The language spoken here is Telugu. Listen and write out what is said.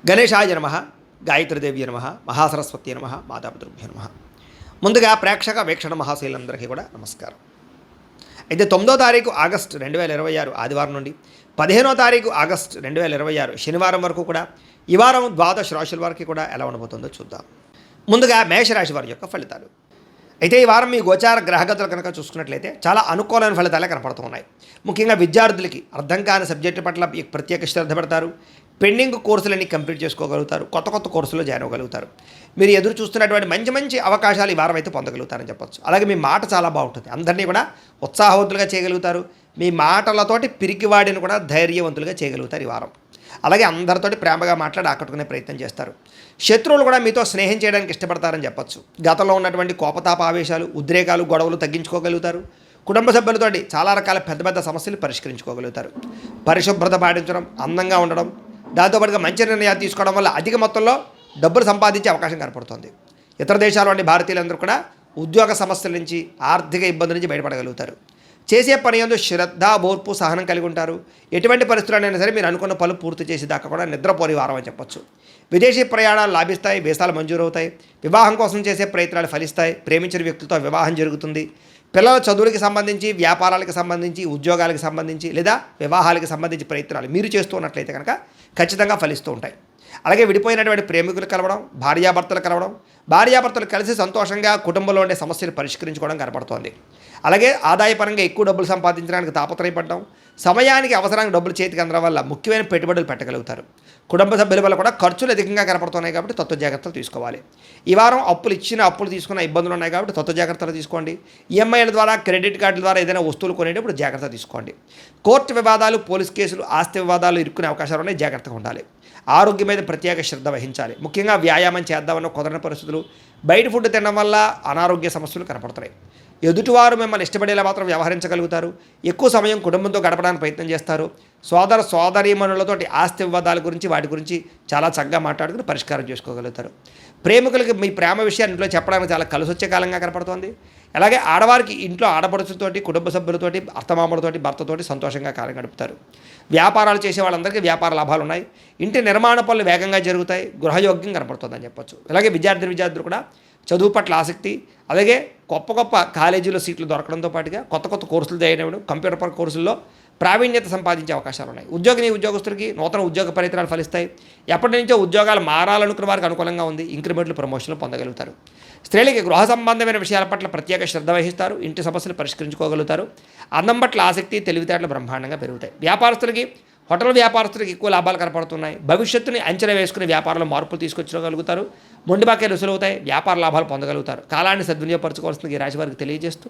గణేశాయ నమః, గాయత్రీదేవి నమః, మహాసరస్వతి నమః, మాతాపితృభ్యో నమః. ముందుగా ప్రేక్షక వీక్షణ మహాశైలందరికీ కూడా నమస్కారం. అయితే 9వ తారీఖు ఆగస్టు 2026 ఆదివారం నుండి 15వ తారీఖు ఆగస్టు 2026 శనివారం వరకు కూడా ఈ వారం ద్వాదశ రాశుల వారికి కూడా ఎలా ఉండబోతుందో చూద్దాం. ముందుగా మేషరాశి వారి యొక్క ఫలితాలు. అయితే ఈ వారం మీ గోచార గ్రహగతులు కనుక చూసుకున్నట్లయితే చాలా అనుకూలమైన ఫలితాలే కనపడుతున్నాయి. ముఖ్యంగా విద్యార్థులకి అర్థం కాని సబ్జెక్టు పట్ల ప్రత్యేక శ్రద్ధ పెడతారు. పెండింగ్ కోర్సులన్నీ కంప్లీట్ చేసుకోగలుగుతారు. కొత్త కొత్త కోర్సులో జాయిన్ అవ్వగలుగుతారు. మీరు ఎదురు చూస్తున్నటువంటి మంచి మంచి అవకాశాలు ఈ వారం అయితే పొందగలుగుతారని చెప్పొచ్చు. అలాగే మీ మాట చాలా బాగుంటుంది. అందరినీ కూడా ఉత్సాహవంతులుగా చేయగలుగుతారు. మీ మాటలతోటి పిరికివాడిని కూడా ధైర్యవంతులుగా చేయగలుగుతారు ఈ వారం. అలాగే అందరితోటి ప్రేమగా మాట్లాడి ఆకట్టుకునే ప్రయత్నం చేస్తారు. శత్రువులు కూడా మీతో స్నేహం చేయడానికి ఇష్టపడతారని చెప్పొచ్చు. గతంలో ఉన్నటువంటి కోపతాప ఆవేశాలు, ఉద్రేకాలు, గొడవలు తగ్గించుకోగలుగుతారు. కుటుంబ సభ్యులతోటి చాలా రకాల పెద్ద పెద్ద సమస్యలు పరిష్కరించుకోగలుగుతారు. పరిశుభ్రత పాటించడం, అందంగా ఉండడం, దాంతోపాటుగా మంచి నిర్ణయాలు తీసుకోవడం వల్ల అధిక మొత్తంలో డబ్బులు సంపాదించే అవకాశం కనపడుతుంది. ఇతర దేశాల్లోని భారతీయులందరూ కూడా ఉద్యోగ సమస్యల నుంచి, ఆర్థిక ఇబ్బందుల నుంచి బయటపడగలుగుతారు. చేసే పని యందు శ్రద్ధ, ఓర్పు, సహనం కలిగి ఉంటారు. ఎటువంటి పరిస్థితులైనా సరే మీరు అనుకున్న పనులు పూర్తి చేసేదాకా కూడా నిద్రపోని వారం అని చెప్పొచ్చు. విదేశీ ప్రయాణాలు లాభిస్తాయి. వీసాలు మంజూరవుతాయి. వివాహం కోసం చేసే ప్రయత్నాలు ఫలిస్తాయి. ప్రేమించిన వ్యక్తులతో వివాహం జరుగుతుంది. పిల్లల చదువులకి సంబంధించి, వ్యాపారాలకు సంబంధించి, ఉద్యోగాలకు సంబంధించి లేదా వివాహాలకు సంబంధించి ప్రయత్నాలు మీరు చేస్తూ ఉన్నట్లయితే కనుక ఖచ్చితంగా ఫలిస్తూ ఉంటాయి. అలాగే విడిపోయినటువంటి ప్రేమికులు కలవడం, భార్యాభర్తలు కలవడం, భార్యాభర్తలు కలిసి సంతోషంగా కుటుంబంలో ఉండే సమస్యలు పరిష్కరించుకోవడం కనపడుతోంది. అలాగే ఆదాయపరంగా ఎక్కువ డబ్బులు సంపాదించడానికి తాపత్రయపడడం, సమయానికి అవసరానికి డబ్బులు చేతికి అందడం వల్ల ముఖ్యమైన పెట్టుబడులు పెట్టగలుగుతారు. కుటుంబ సభ్యుల వల్ల కూడా ఖర్చులు అధికంగా కనపడుతున్నాయి కాబట్టి తత్వ జాగ్రత్తలు తీసుకోవాలి. ఈ వారం అప్పులు తీసుకున్న ఇబ్బందులు ఉన్నాయి కాబట్టి తత్వ జాగ్రత్తలు తీసుకోండి. ఈఎంఐల ద్వారా, క్రెడిట్ కార్డుల ద్వారా ఏదైనా వస్తువులు కొనేటప్పుడు జాగ్రత్త తీసుకోండి. కోర్టు వివాదాలు, పోలీస్ కేసులు, ఆస్తి వివాదాలు ఇరుక్కునే అవకాశాలు ఉన్నాయి. జాగ్రత్తగా ఉండాలి. ఆరోగ్యం మీద ప్రత్యేక శ్రద్ధ వహించాలి. ముఖ్యంగా వ్యాయామం చేద్దామన్న కుదరని పరిస్థితులు, బయట ఫుడ్ తినడం వల్ల అనారోగ్య సమస్యలు కనపడుతున్నాయి. ఎదుటివారు మిమ్మల్ని ఇష్టపడేలా మాత్రం వ్యవహరించగలుగుతారు. ఎక్కువ సమయం కుటుంబంతో గడపడానికి ప్రయత్నం చేస్తారు. సోదరీమణులతోటి ఆస్తి వివాదాల గురించి, వాటి గురించి చాలా చక్కగా మాట్లాడుకుని పరిష్కారం చేసుకోగలుగుతారు. ప్రేమికులకి మీ ప్రేమ విషయాన్ని ఇంట్లో చెప్పడానికి చాలా కలిసి వచ్చే కాలంగా కనపడుతోంది. అలాగే ఆడవారికి ఇంట్లో ఆడపడుచులతోటి, కుటుంబ సభ్యులతోటి, అత్తమామలతోటి, భర్తతోటి సంతోషంగా కాలం గడుపుతారు. వ్యాపారాలు చేసే వాళ్ళందరికీ వ్యాపార లాభాలు ఉన్నాయి. ఇంటి నిర్మాణ పనులు వేగంగా జరుగుతాయి. గృహయోగ్యం కనపడుతుందని చెప్పొచ్చు. అలాగే విద్యార్థులు కూడా చదువు పట్ల ఆసక్తి, అలాగే గొప్ప కాలేజీలో సీట్లు దొరకడంతో పాటుగా కొత్త కొత్త కోర్సులు చేయడం, కంప్యూటర్ కోర్సుల్లో ప్రావీణ్యత సంపాదించే అవకాశాలు ఉన్నాయి. ఉద్యోగస్తులకి నూతన ఉద్యోగ ప్రయత్నాలు ఫలిస్తాయి. ఎప్పటి నుంచో ఉద్యోగాలు మారాలనుకున్న వారికి అనుకూలంగా ఉంది. ఇంక్రిమెంట్లు, ప్రమోషన్లు పొందగలుగుతారు. స్త్రీలకి గృహ సంబంధమైన విషయాల పట్ల ప్రత్యేక శ్రద్ధ వహిస్తారు. ఇంటి సమస్యలు పరిష్కరించుకోగలుగుతారు. అందం పట్ల ఆసక్తి, తెలివితేటలు బ్రహ్మాండంగా పెరుగుతాయి. హోటల్ వ్యాపారస్తులకి ఎక్కువ లాభాలు కనపడుతున్నాయి. భవిష్యత్తుని అంచనా వేసుకునే వ్యాపారంలో మార్పులు తీసుకొచ్చగలుగుతారు. మొండి బాకీలు వసూలవుతాయి. వ్యాపార లాభాలు పొందగలుగుతారు. కాలాన్ని సద్వినియోగపరచుకోవాల్సింది ఈ రాశి వారికి తెలియజేస్తూ